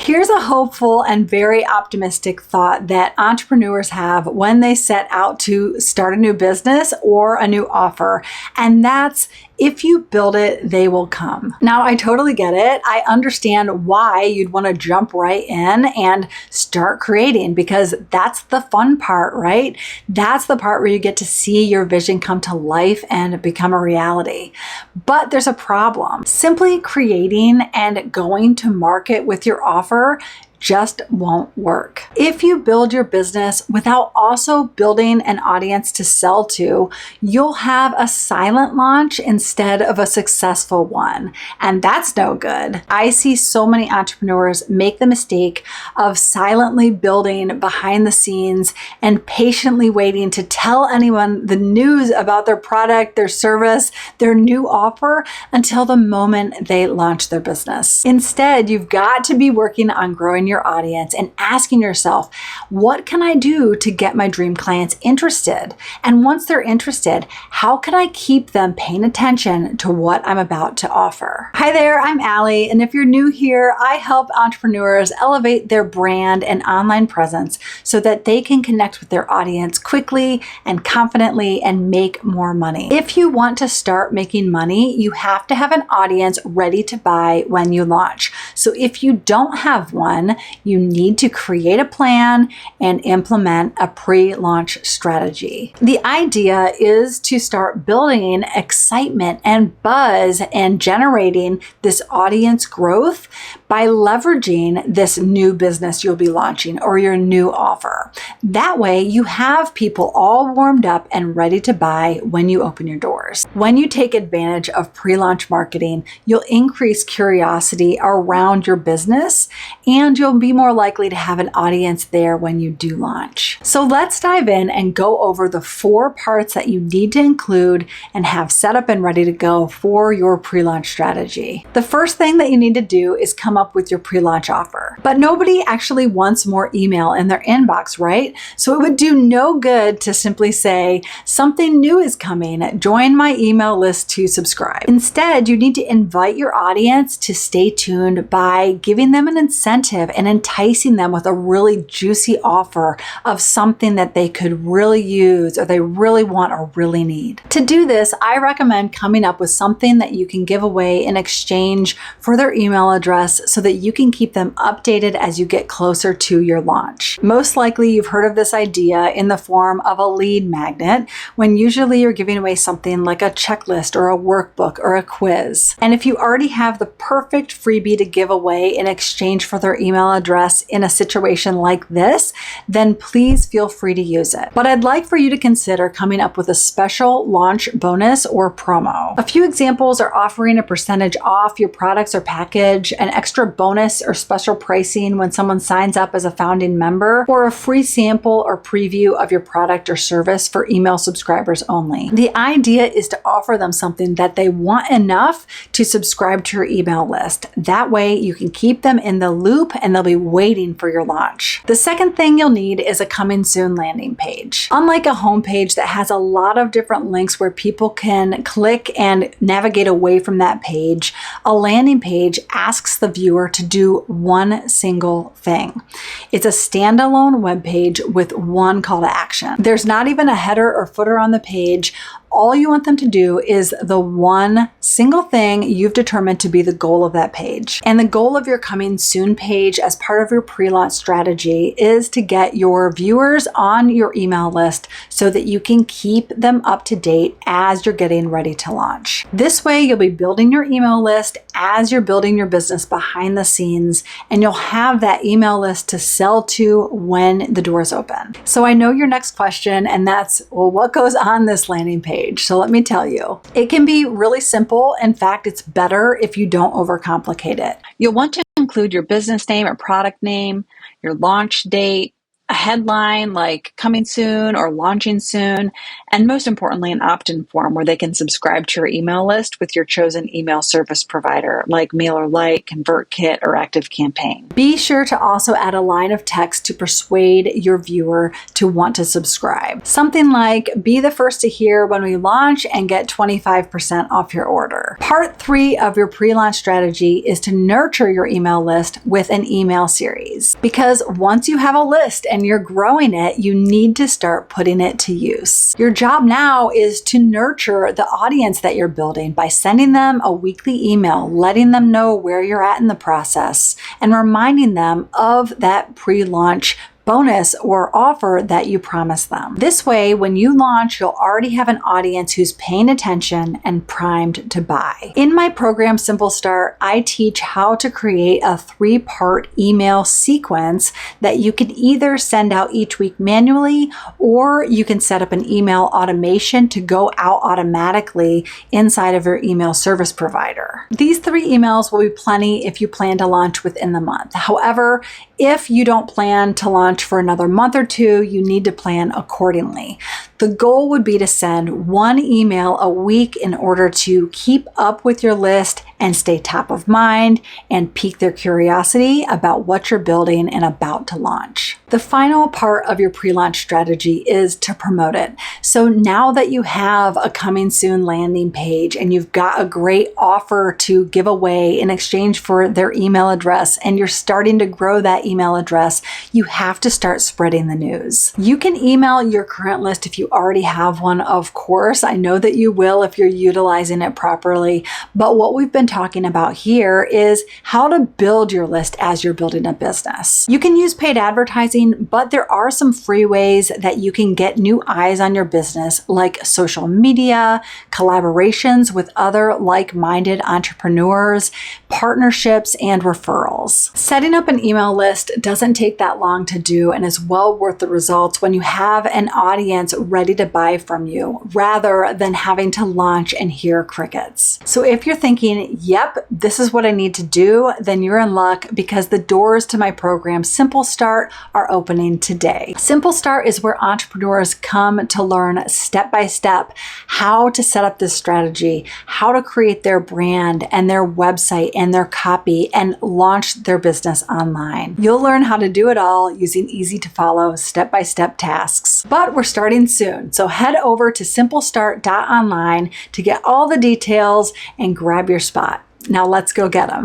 Here's a hopeful and very optimistic thought that entrepreneurs have when they set out to start a new business or a new offer, and that's if you build it, they will come. Now, I totally get it. I understand why you'd want to jump right in and start creating, because that's the fun part, right? That's the part where you get to see your vision come to life and become a reality. But there's a problem. Simply creating and going to market with your offer just won't work. If you build your business without also building an audience to sell to, you'll have a silent launch instead of a successful one. And that's no good. I see so many entrepreneurs make the mistake of silently building behind the scenes and patiently waiting to tell anyone the news about their product, their service, their new offer until the moment they launch their business. Instead, you've got to be working on growing your audience and asking yourself, what can I do to get my dream clients interested? And once they're interested, how can I keep them paying attention to what I'm about to offer? Hi there, I'm Alli, and if you're new here, I help entrepreneurs elevate their brand and online presence so that they can connect with their audience quickly and confidently and make more money. If you want to start making money, you have to have an audience ready to buy when you launch. So if you don't have one, you need to create a plan and implement a pre-launch strategy. The idea is to start building excitement and buzz and generating this audience growth by leveraging this new business you'll be launching or your new offer. That way you have people all warmed up and ready to buy when you open your doors. When you take advantage of pre-launch marketing, you'll increase curiosity around your business and you'll be more likely to have an audience there when you do launch. So let's dive in and go over the 4 parts that you need to include and have set up and ready to go for your pre-launch strategy. The first thing that you need to do is come up with your pre-launch offer. But nobody actually wants more email in their inbox, right? So it would do no good to simply say, something new is coming, join my email list to subscribe. Instead, you need to invite your audience to stay tuned by giving them an incentive and enticing them with a really juicy offer of something that they could really use or they really want or really need. To do this, I recommend coming up with something that you can give away in exchange for their email address so that you can keep them updated as you get closer to your launch. Most likely you've heard of this idea in the form of a lead magnet, when usually you're giving away something like a checklist or a workbook or a quiz. And if you already have the perfect freebie to give away in exchange for their email address in a situation like this, then please feel free to use it. But I'd like for you to consider coming up with a special launch bonus or promo. A few examples are offering a percentage off your products or package, an extra bonus or special pricing when someone signs up as a founding member, or a free sample or preview of your product or service for email subscribers only. The idea is to offer them something that they want enough to subscribe to your email list. That way you can keep them in the loop and they'll be waiting for your launch. The second thing you'll need is a coming soon landing page. Unlike a homepage that has a lot of different links where people can click and navigate away from that page, a landing page asks the viewer to do one single thing. It's a standalone web page with one call to action. There's not even a header or footer on the page. All you want them to do is the one single thing you've determined to be the goal of that page. And the goal of your coming soon page as part of your pre-launch strategy is to get your viewers on your email list so that you can keep them up to date as you're getting ready to launch. This way, you'll be building your email list as you're building your business behind the scenes, and you'll have that email list to sell to when the doors open. So I know your next question, and that's, well, what goes on this landing page? So let me tell you, it can be really simple. In fact, it's better if you don't overcomplicate it. You'll want to include your business name or product name, your launch date, a headline like coming soon or launching soon, and most importantly, an opt-in form where they can subscribe to your email list with your chosen email service provider like MailerLite, ConvertKit, or ActiveCampaign. Be sure to also add a line of text to persuade your viewer to want to subscribe. Something like, be the first to hear when we launch and get 25% off your order. Part 3 of your pre-launch strategy is to nurture your email list with an email series. Because once you have a list and you're growing it, you need to start putting it to use. Your job now is to nurture the audience that you're building by sending them a weekly email, letting them know where you're at in the process, and reminding them of that pre-launch bonus or offer that you promised them. This way, when you launch, you'll already have an audience who's paying attention and primed to buy. In my program, Simple Start, I teach how to create a 3-part email sequence that you can either send out each week manually, or you can set up an email automation to go out automatically inside of your email service provider. These 3 emails will be plenty if you plan to launch within the month. However, if you don't plan to launch for another month or 2, you need to plan accordingly. The goal would be to send 1 email a week in order to keep up with your list and stay top of mind and pique their curiosity about what you're building and about to launch. The final part of your pre-launch strategy is to promote it. So now that you have a coming soon landing page and you've got a great offer to give away in exchange for their email address, and you're starting to grow that email address, you have to start spreading the news. You can email your current list if you already have one, of course. I know that you will if you're utilizing it properly. But what we've been talking about here is how to build your list as you're building a business. You can use paid advertising, but there are some free ways that you can get new eyes on your business, like social media, collaborations with other like-minded entrepreneurs, partnerships, and referrals. Setting up an email list doesn't take that long to do and is well worth the results when you have an audience ready to buy from you, rather than having to launch and hear crickets. So if you're thinking, yep, this is what I need to do, then you're in luck, because the doors to my program, Simple Start, are opening today. Simple Start is where entrepreneurs come to learn step by step how to set up this strategy, how to create their brand and their website and their copy and launch their business online. You'll learn how to do it all using easy to follow step-by-step tasks. But we're starting soon, so head over to simplestart.online to get all the details and grab your spot. Now let's go get them.